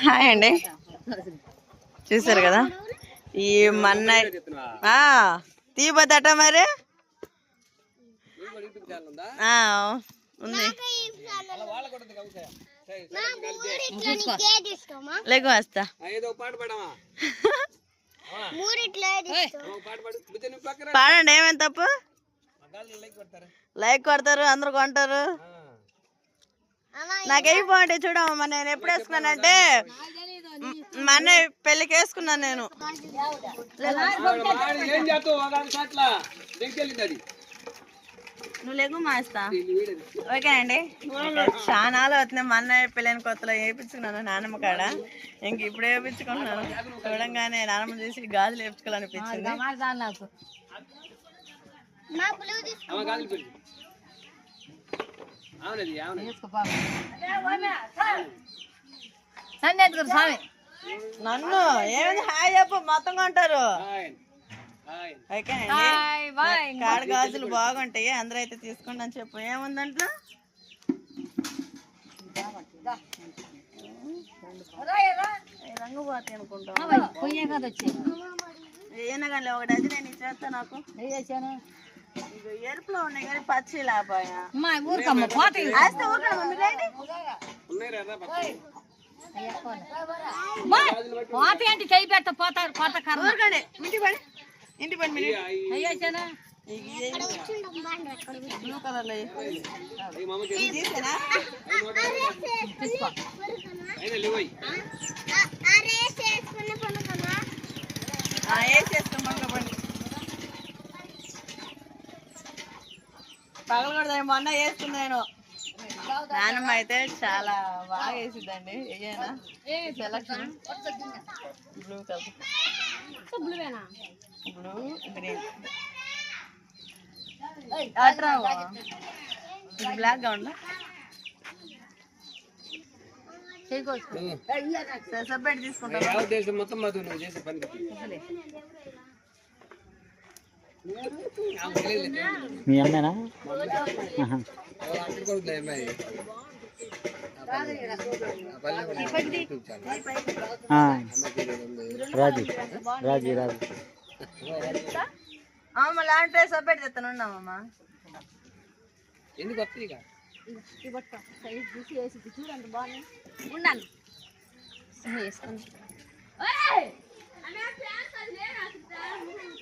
Hi అండి, చూసారు కదా ఈ మన్నయ్య తీయబోతట మరి ఉంది లేకు వస్తా పాడండి. ఏమేమి తప్పు? లైక్ కొడతారు, అందరు కొంటారు. నాకైపోండి చూడమ్మా, నేను ఎప్పుడు వేసుకున్నానంటే మా అన్నయ్య పెళ్ళికి వేసుకున్నాను నేను. నువ్వు లేకు మాస్తా. ఓకేనండి, చాలా అవుతుంది. మా అన్నయ్య పెళ్ళైన కొత్తలో వేయించుకున్నాను నాన్నమ్మ కాడ. ఇంక ఇప్పుడు వేయించుకుంటున్నాను. చూడంగానే నాన్నమ్మ చేసి గాజులు వేయించుకోవాలనిపించింది. నన్ను ఏమైంది హాయ్ చెప్పు, మొత్తం కొంటారు. కాడ గాజులు బాగుంటాయి, అందరూ అయితే తీసుకోండి అని చెప్పు. ఏముందంట రంగు పోతాయి అనుకుంటా. ఏనా కానీ ఒక డజన్ నేను ఇచ్చేస్తా. నాకు ఎరుపులో ఉన్నాయి కానీ పచ్చి లేకపోయా చేయి పెడతా పోతారు ఇంటి పని బ్లూ కలర్ లో వేసేసుకోండి. పగలు కూడా మొన్న వేసుకున్నాను. నాన్నమ్మ అయితే చాలా బాగా వేసిద్దండి. ఏనా selection blue colour, blue green అట్రా బ్లాక్ గా ఉందా సపరేట్ తీసుకుంటాను. మొత్తం మీ అమ్మేనా? రాజు రాజు రాజు లాంటి సపరేట్ తెస్తానున్నామమ్మా. ఎందుకు చూడండి బాగుంది ఉండాలి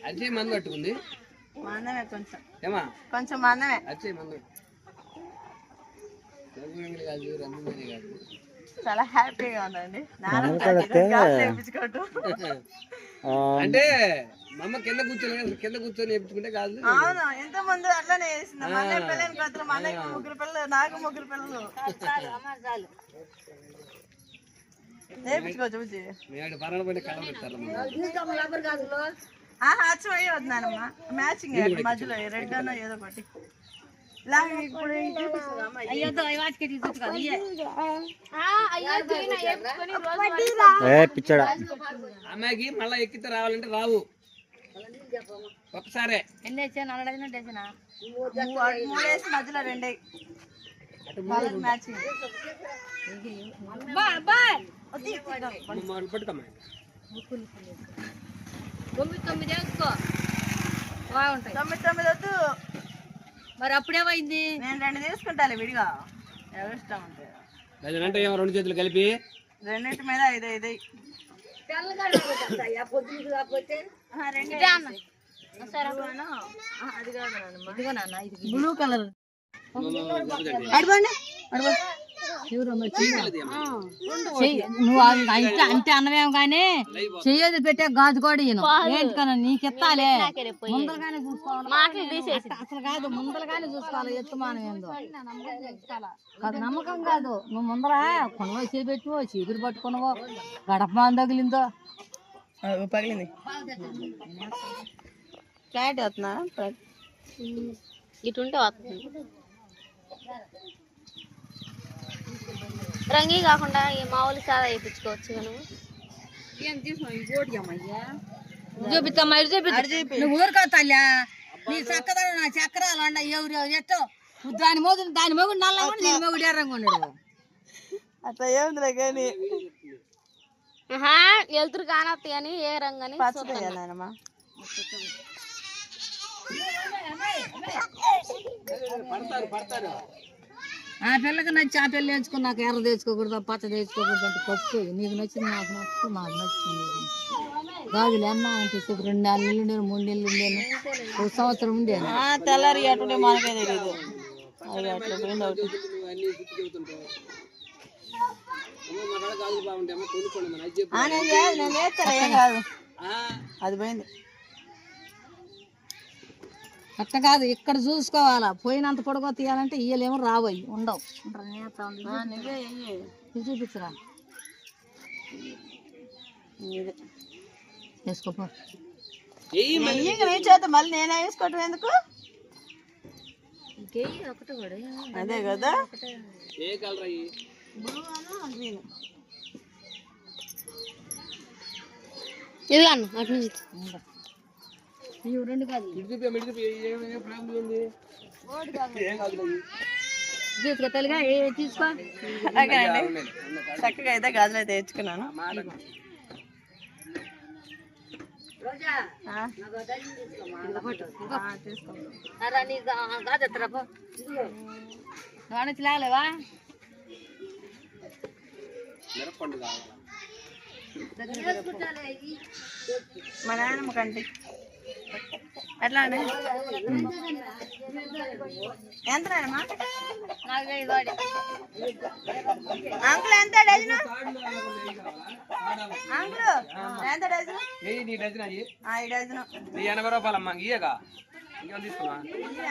అజయ్ మందు పట్టుకుంది. మందమే కొంచెం ఏమా కొంచెం మందమే. అజయ్ మందు చాలా హ్యాపీగా ఉందండి. అంటే మా అమ్మ కింద కూర్చొని వేయించుకుంటే కాదు. అవును, ఎంత ముందు అట్లానే వేసింది. మా అన్నయ్య పిల్లలు కొత్త, మా అన్నయ్య 3 పిల్లలు, నాకు 3 పిల్లలు వేయించుకోవచ్చు. అచ్చం అయ్యి వద్దానమ్మా, మ్యాచింగ్ మధ్యలో రెడ్ అన్న ఏదో ఒకటి. అమ్మాయికి మళ్ళా ఎక్కితే రావాలంటే రావు. ఒకసారి ఎన్ని వేసాను? 3 వేసి మధ్యలో 2 మ్యాచింగ్. పట్టుకోమ్మా. 9 వేసుకో, బాగుంటాయి. 9 వద్దు మరి. అప్పుడేమైంది? నేను 2 తీసుకుంటాను విడిగా, ఎవరి ఇష్టం అంటే. అంటే 2 చేతులు కలిపి 2 మీద 5 బ్లూ కలర్ నువ్వు అంటే అన్నవేమో కానీ చెయ్యదు పెట్టే గాజు కూడా ఏంటికన్నా నీకు ఎత్తాలే. ముందరగానే చూసుకోవాలి, అసలు కాదు ముందరగానే చూసుకోవాలి. ఎత్తుమానం ఏందో కాదు, నమ్మకం కాదు. నువ్వు ముందర కొనవో చేపెట్టువో చీపురు పట్టుకున్నావో గడప మాన తగిలిందో పగిలింది. ఫ్లాట్ అవుతున్నా ఇటుంటే వస్తుంది. రంగి కాకుండా ఈ మామూలు సాదా వేయించుకోవచ్చు. చూపిస్తామా? నువ్వు ఊరుకో తల్లా, నీ చక్కదా నా చక్రాలు అండ ఎవరు ఎట్టో దాని మొగుడు నల్ల దీని మొగుడు ఎర్రంగా ఉన్నాడు. అట్లా ఏముందిలే కానీ వెళ్తురు కానొస్తాయి అని ఏ రంగని పచ్చడి వేయాలమ్మా. ఆ పిల్లకి నచ్చి ఆ పిల్ల తెచ్చుకుని నాకు ఎర్ర తెచ్చుకోకూడదు పచ్చ తెచ్చుకోకూడదు అంటే పప్పు నీకు నచ్చింది నాకు నచ్చుతుంది నాకు నచ్చింది గాజులు అన్నా అంటే 2 నెలలు ఉండేను 3 నెలలు ఉండేను 1 సంవత్సరం ఉండేను. తెల్లారి అటుండే మనకే తెలియదు. అది అట్లా పోయింది ఒకటి. నేను వేస్తాను ఏం కాదు, అది పోయింది. అట్లా కాదు ఇక్కడ చూసుకోవాలా. పోయినంత పొడగో తీయాలంటే ఇయ్యలేమో రాబోయి ఉండవు. నువ్వే వెయ్యి. ఇది చూపించరా వేసుకోపో. నీ చేత మళ్ళీ నేనే వేసుకోవటం ఎందుకు? అదే కదా ఇది అన్న అటు నుంచి ఇవి 2 కాదు తీసుకు తెలుగా తీసుకో. ఓకేనండి, చక్కగా అయితే గాజులు అయితే తెచ్చుకున్నాను. లేవా మా నాయనమ్మ కంటి ఎట్లా అండి? ఎంత నాయనమ్మా? అంకుల్ ఎంత డజన్? అంకుల్ ఎంత డజన్? నీ డజన్ అయ్యి ఈ డజన్ 80 రూపాయలమ్మా. ఇయ్యగా ఇంకా తీసుకున్నా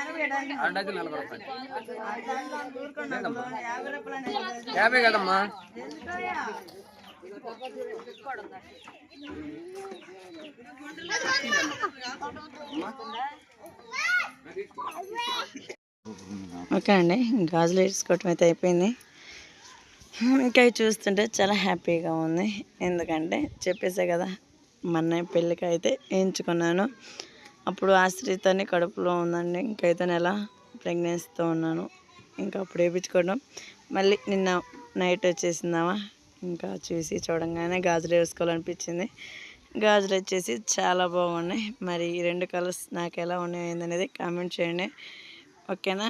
80 డజన్. ఆ డజన్ 40 రూపాయలు. ఊరుకోండి అంకుల్, 50 రూపాయలు 50 కదమ్మా. ఓకే అండి, గాజులు వేసుకోవటం అయితే అయిపోయింది. ఇంకా చూస్తుంటే చాలా హ్యాపీగా ఉంది. ఎందుకంటే చెప్పేసే కదా, మా అన్నయ్య పెళ్ళికి అయితే వేయించుకున్నాను. అప్పుడు ఆశ్రితని కడుపులో ఉందండి, ఇంకైతే నెల ప్రెగ్నెన్సీతో ఉన్నాను. ఇంకా అప్పుడు వేయించుకోవడం మళ్ళీ నిన్న నైట్ వచ్చేసిందామా, ఇంకా చూసి చూడంగానే గాజులు వేసుకోవాలనిపించింది. గాజులు వచ్చేసి చాలా బాగున్నాయి. మరి ఈ 2 కలర్స్ నాకు ఎలా ఉన్నాయి అనేది కామెంట్ చేయండి. ఓకేనా?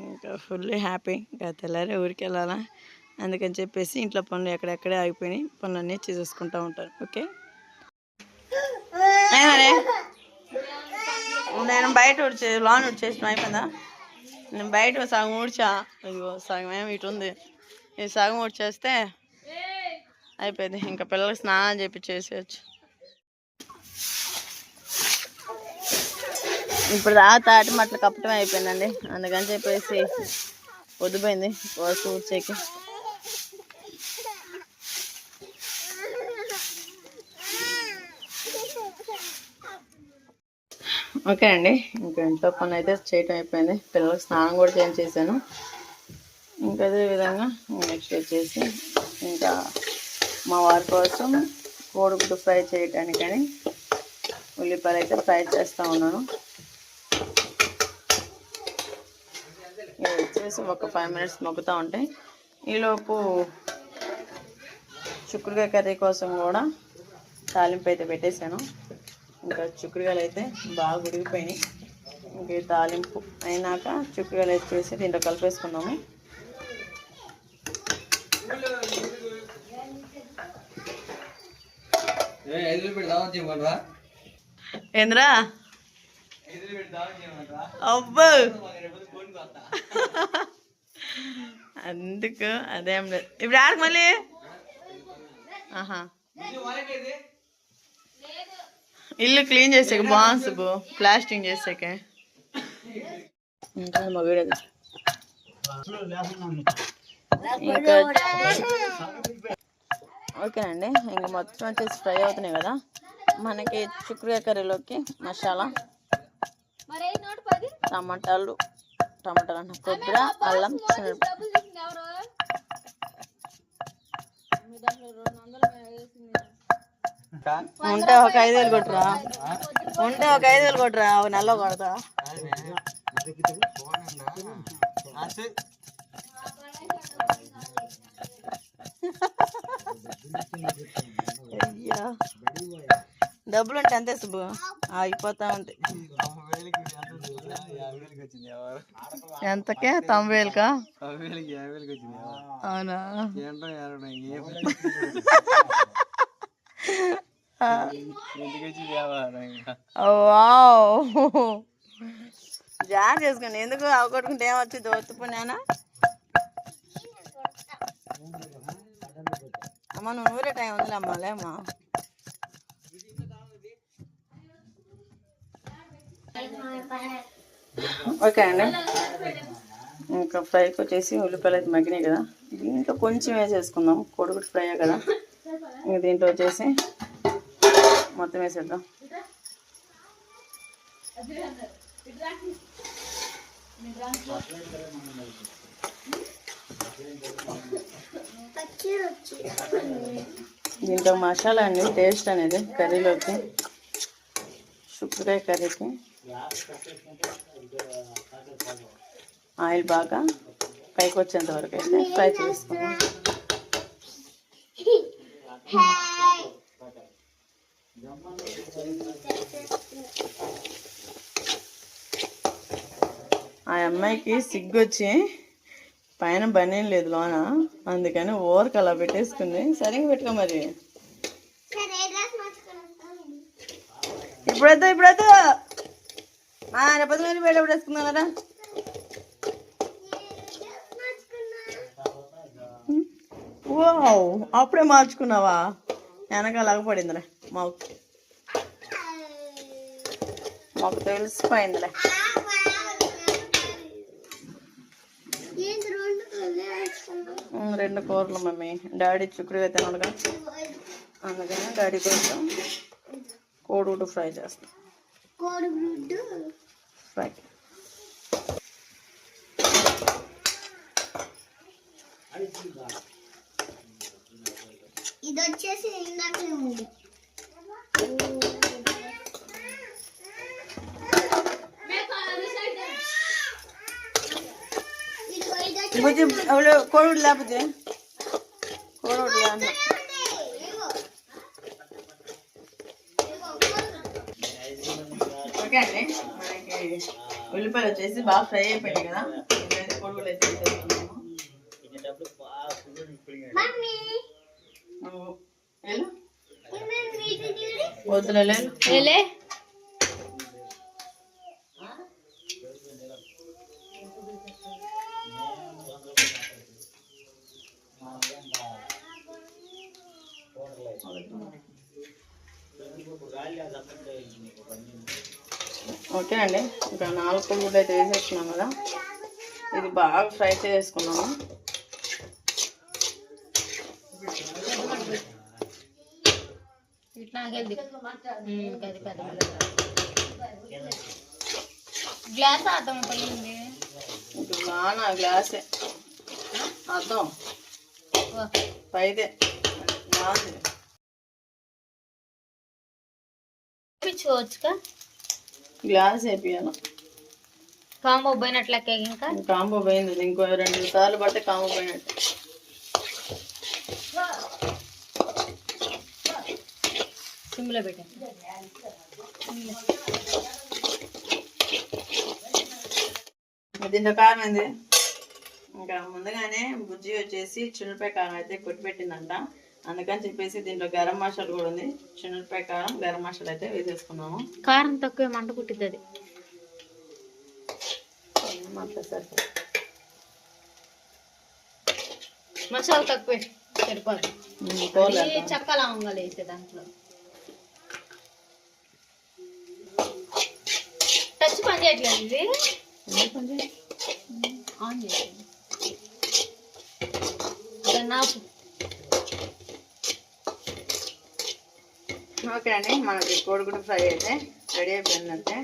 ఇంకా ఫుల్ హ్యాపీ. ఇంకా తెల్లారి ఊరికి వెళ్ళాలా, అందుకని చెప్పేసి ఇంట్లో పనులు ఎక్కడెక్కడే ఆగిపోయినాయి, పనులన్నీ చూసుకుంటూ ఉంటాను. ఓకే, నేను బయట లోన్ ఊడ్చేసిన అయిపోయిందా? నేను బయట సగం ఊడ్చా, ఇదిగో సగం ఏమి ఇటు ఉంది, ఈ సగం ఊడ్చేస్తే అయిపోయింది. ఇంకా పిల్లలకి స్నానం చేసేయచ్చు. ఇప్పుడు తాటి మట్టలు కప్పటం అయిపోయిందండి, అందుకని చెప్పేసి పొద్దుపోయింది ఊడ్చేకి. ఓకే అండి, ఇంకా ఇంట్లో పని అయితే చేయటం అయిపోయింది. పిల్లలకి స్నానం కూడా చేశాను. ఇంకా అదే విధంగా నెక్స్ట్ వచ్చేసి ఇంకా మా వారి కోసం కోడిగుడ్డు ఫ్రై చేయటానికని ఉల్లిపాయలు అయితే ఫ్రై చేస్తూ ఉన్నాను. ఇది వచ్చేసి ఒక 5 మినిట్స్ మొక్కుతూ ఉంటాయి. ఈలోపు చిక్కుడుకాయ కర్రీ కోసం కూడా తాలింపు అయితే పెట్టేశాను. ఇంకా చిక్కుడుకాయలు అయితే బాగా ఉడికిపోయినాయి. ఇంక తాలింపు అయినాక చిక్కుడుకాయలు వేసి దీంట్లో కలిపేసుకున్నాము. ఏంద్రా అబ్బో, అందుకు అదేం లేదు. ఇప్పుడు ఆడకు మళ్ళీ ఇల్లు క్లీన్ చేసాక బాగుంది, ప్లాస్టింగ్ చేసాక. ఇంకా మగ ఇంకా ఓకేనండి, ఇంకా మొత్తం వచ్చేసి ఫ్రై అవుతున్నాయి కదా. మనకి చిక్కుడుకాయ కర్రీలోకి మసాలా టమాటాలు అన్న కొబ్బరి, అల్లం, ఉంటే ఒక 5 వేలు కొట్టురా, ఉంటే ఒక 5 వేలు కొట్టురా, ఒక నెలలో కొడతా. అయ్యా డబ్బులు ఉంటే అంతే శుభు ఆగిపోతా ఉంటాయి. ఎంతకే 90,000కా? అవునా? జాన్ చేసుకోండి, ఎందుకు అవగొట్టుకుంటే ఏమొచ్చింది? ఒత్తుకున్నానా అమ్మ, నువ్వు ఊరే టైం ఉందిలే అమ్మ, లేమ్మా. ఓకే అండి, ఇంకా ఫ్రైకి వచ్చేసి ఉల్లిపాయలు అయితే మగ్గినాయి కదా, దీంట్లో కొంచెం వేసేసుకుందాం, కోడిగుడ్డు ఫ్రై కదా. ఇంకా దీంట్లో వచ్చేసి మొత్తం వేసేద్దాం. దీంట్లో మసాలా అండి టేస్ట్ అనేది కర్రీలోకి, శుక్రకాయ కర్రీకి. ఆయిల్ బాగా పైకి వచ్చేంత వరకు అయితే ఫ్రై చేసుకున్నాం. ఆ అమ్మాయికి సిగ్గొచ్చి పైన బనీన్ లేదు లోన, అందుకని ఓరకు అలా పెట్టేసుకుంది. సరిగ్గా పెట్టుకో మరి. ఇప్పుడైతే రేపటి నుంచి బయట పెట్టేసుకున్నారా? ఓ అప్పుడే మార్చుకున్నావా? వెనకాలాగా పడిందిలే, మాకు తెలిసిపోయిందిలే. రెండు కూరలు మమ్మీ, డాడీ చుక్కుడుగా తినడుగా, అందుకని డాడీ కోసం కోడిగుడ్డు ఫ్రై చేస్తాం. కోడిగుడ్డు ఫ్రై. ఇది వచ్చేసి బుజ్జి అవಳು కోడిగుడ్డు లేకపోతే కోడిగుడ్డు అన్న. ఓకే అండి, మనకి ఉల్లిపాయలు వచ్చేసి బాగా ఫ్రై అయిపోయాయి కదా. ఇదైతే కోడిగుడ్డు అయితే వేసేసుకున్నాము. వద్దులే ఓకే అండి, ఇంకా 4 కోడిగుడ్లు అయితే వేసేసుకున్నాం కదా. ఇది బాగా ఫ్రై చేసుకున్నాము. గ్లాస్ అర్థం పోయింది, నానా గ్లాసే అర్థం పైదే చూపించుకోవచ్చుగా. గ్లాస్ వేపియాలి. కాంబో పోయినట్లకే ఇంకా కాంబో పోయింది, ఇంకో 2 సార్లు పడితే కాంబో పోయినట్టు. సిమ్లో పెట్టా. దీంట్లో కారం ఏంది? ఇంకా ముందుగానే బుజ్జి వచ్చేసి చిన్నపాయ కారం అయితే కొట్టి పెట్టిందంట, అందుకని చెప్పేసి దీంట్లో గరం మసాలా కూడా ఉంది. చిన్నపాయ కారం గరం మసాలా అయితే వేసేసుకున్నాము. కారం తక్కువ మంట పుట్టింది, అది మసాలా తక్కువే సరిపోదు. చక్క లవంగాలు వేసే దాంట్లో టచ్ పని చేయట్లేదు, ఇది ఆన్ చేయండి. ఓకే అండి, మనకి కోడిగుడ్డు ఫ్రై అయితే రెడీ అయిపోయిందంటే.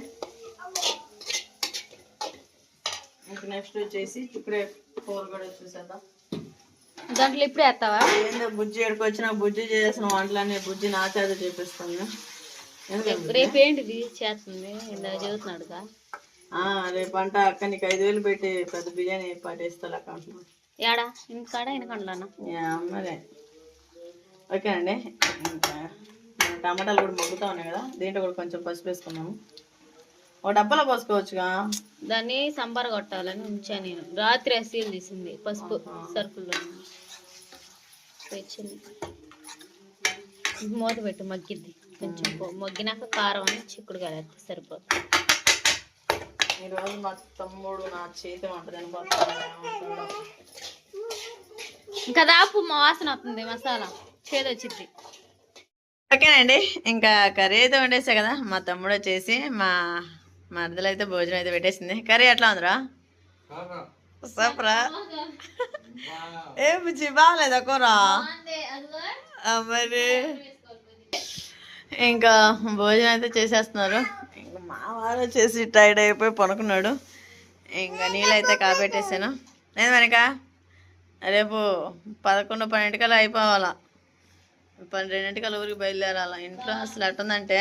ఇంకా నెక్స్ట్ వచ్చేసి చుక్కుడే కూర కూడా చూసేద్దాం. దాంట్లో ఇప్పుడు వేస్తావా? ఏందో బుజ్జి ఎక్కడికి వచ్చినా బుజ్జి చేసిన వంటలన్నీ బుజ్జి నా చేత చేపిస్తుంది. రేపు ఏంటిది చేస్తుంది ఇందాక చదువుతున్నాడుగా. రేపు అంట అక్క నీకు 5,000 పెట్టి పెద్ద బిర్యానీ పాటేస్తా అకౌంట్లో. ఏడా ఇంకాడ వెనకండానా మరి ఓకే అండి. ఇంకా టమాటాలు కూడా మగ్గుతూ ఉన్నాయి కదా, దీంట్లో కూడా కొంచెం పసుపు వేసుకున్నాము. ఒక డబ్బాలో పోసుకోవచ్చుగా. దాన్ని సంబార కొట్టాలని ఉంచా నేను. రాత్రి అసీలు తీసింది పసుపు సరుకుల్లో తెచ్చింది. మూత పెట్టు మగ్గిద్ది కొంచెం. మగ్గినాక కారం అని చిక్కుడుకాయలు వేస్తే సరిపోతుంది. ఈరోజు మా తమ్ముడు నా చేతి వంట తినబోతున్నాడు. ఇంకా దాపు మా వాసన వస్తుంది, మసాలా చేదొచ్చిద్ది. ఓకేనండి, ఇంకా కర్రీ అయితే వండేసా కదా. మా తమ్ముడు వచ్చేసి మా మరదలు అయితే భోజనం అయితే పెట్టేసింది. కర్రీ ఎట్లా ఉందిరా? సూపరా? ఏ బుజ్జి బాగాలేదా కూర? మరి ఇంకా భోజనం అయితే చేసేస్తున్నారు. ఇంకా మా వారు వచ్చేసి టైర్డ్ అయిపోయి పడుకున్నాడు. ఇంకా నీళ్ళైతే కాబెట్టేసాను. నేను వెనక రేపు 11-12 అయిపోవాలా. 12 ఊరికి బయలుదేరాల. ఇంట్లో అసలు ఎట్టుందంటే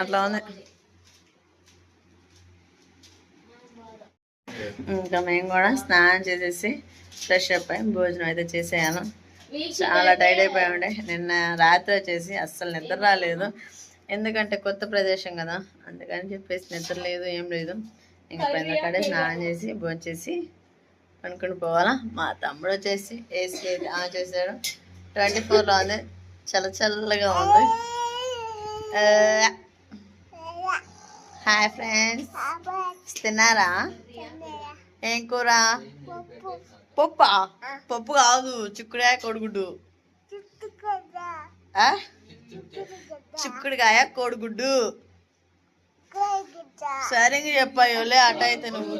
అట్లా ఉంది. ఇంకా మేము కూడా స్నానం చేసేసి ఫ్రెష్ అప్ అయ్యి భోజనం అయితే చేసేయాలి. చాలా టైర్డ్ అయిపోయామండి. నిన్న రాత్రి వచ్చేసి అస్సలు నిద్ర రాలేదు. ఎందుకంటే కొత్త ప్రదేశం కదా, అందుకని చెప్పేసి నిద్ర లేదు, ఏం లేదు. ఇంకా పైన స్నానం చేసి భోజనం చేసి అనుకుని పోవాలా. మా తమ్ముడు వచ్చేసి ఏసీ అయితే ఆన్ చేశాడు. 24లో ఉంది, చల్లగా ఉంది. హాయ్ ఫ్రెండ్స్, తిన్నారా? ఏం కూర? పప్పా? పప్పు కాదు, చిక్కుడుకాయ కోడిగుడ్డు. చిక్కుడుకాయ కోడిగుడ్డు. సరిగ్గా చెప్పాయోలే అట అయితే నువ్వు.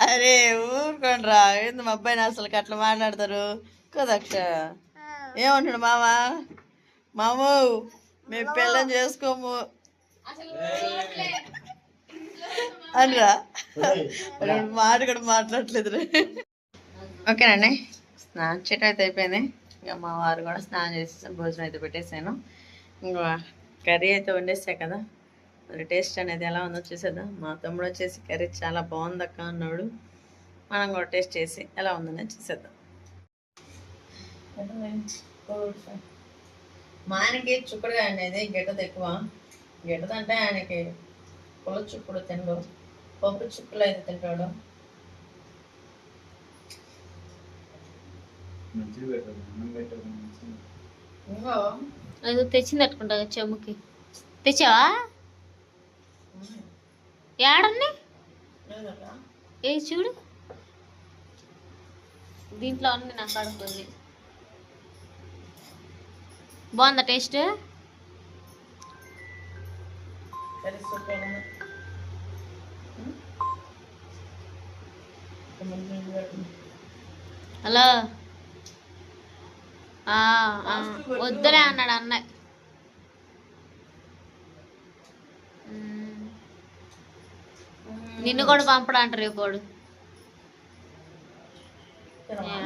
అరే ఊరుకోండిరా, ఏంది మా అబ్బాయిని అసలు అట్లా మాట్లాడతారు కదక్ష. ఏమంటాడు మాము మేము పిల్లని చేసుకోము అనిరా. మాట కూడా మాట్లాడలేదు. ఓకేనండి, స్నానం చేయటం అయితే అయిపోయింది. ఇంకా మా వారు కూడా స్నానం చేసేసాను, భోజనం అయితే పెట్టేసాను. ఇంకా కర్రీ అయితే వండేసా కదా, మరి టేస్ట్ అనేది ఎలా ఉందో చూసేద్దాం. మా తమ్ముడు వచ్చేసి కర్రీ చాలా బాగుందక్క అన్నాడు. మనం కూడా టేస్ట్ చేసి ఎలా ఉందని చూసేద్దాం. మా ఆయనకి చుక్కుడుగా అనేది గిట్టదు ఎక్కువ. గిట్టదంటే ఆయనకి పుల్ల చుక్కుడు తినడు, పప్పు చుక్కులు అయితే తింటాడు. అది తెచ్చింది తట్టుకుంటా చెమ్ముకి. తెచ్చావా? ఏడన్ని ఏ చూడు, దీంట్లో ఉంది నాకు కడుపుంది. బాగుందా టేస్ట్? హలో, వద్దులే అన్నాడు అన్నయ్య. నిన్ను కూడా పంపడా అంటారు రేపోడు. తినమ్మా.